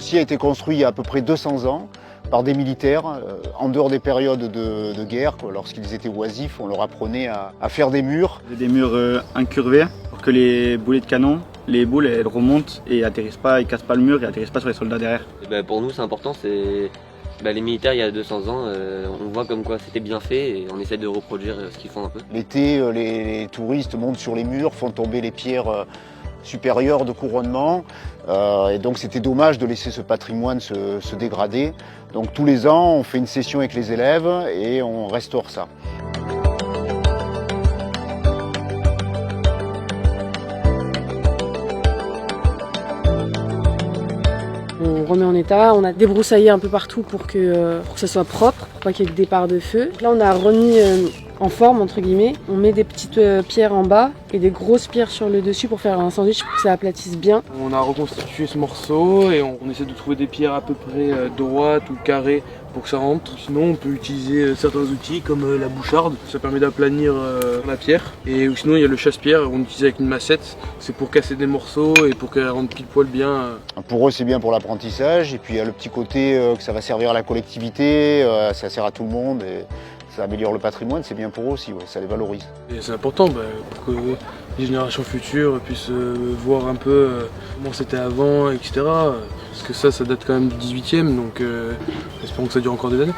Ceci a été construit il y a à peu près 200 ans par des militaires, en dehors des périodes de guerre, lorsqu'ils étaient oisifs, on leur apprenait à faire des murs. Des murs incurvés pour que les boulets de canon, les boules elles remontent et atterrissent pas, ils cassent pas le mur et atterrissent pas sur les soldats derrière. Et ben pour nous c'est important, c'est les militaires il y a 200 ans, on voit comme quoi c'était bien fait et on essaie de reproduire ce qu'ils font un peu. L'été, les touristes montent sur les murs, font tomber les pierres supérieures de couronnement et donc c'était dommage de laisser ce patrimoine se dégrader. Donc tous les ans on fait une session avec les élèves et on restaure ça. On remet en état, on a débroussaillé un peu partout pour que ça soit propre, pour pas qu'il y ait de départ de feu. Là on a remis en forme entre guillemets, on met des petites pierres en bas et des grosses pierres sur le dessus pour faire un sandwich pour que ça aplatisse bien. On a reconstitué ce morceau et on essaie de trouver des pierres à peu près droites ou carrées pour que ça rentre. Sinon on peut utiliser certains outils comme la boucharde, ça permet d'aplanir la pierre. Et sinon il y a le chasse-pierre, on utilise avec une massette, c'est pour casser des morceaux et pour qu'elle rentre pile poil bien. Pour eux c'est bien pour l'apprentissage et puis il y a le petit côté que ça va servir à la collectivité, ça sert à tout le monde. Et ça améliore le patrimoine, c'est bien pour eux aussi, ouais, ça les valorise. Et c'est important pour que les générations futures puissent voir un peu comment c'était avant, etc. Parce que ça date quand même du 18e, donc espérons que ça dure encore des années.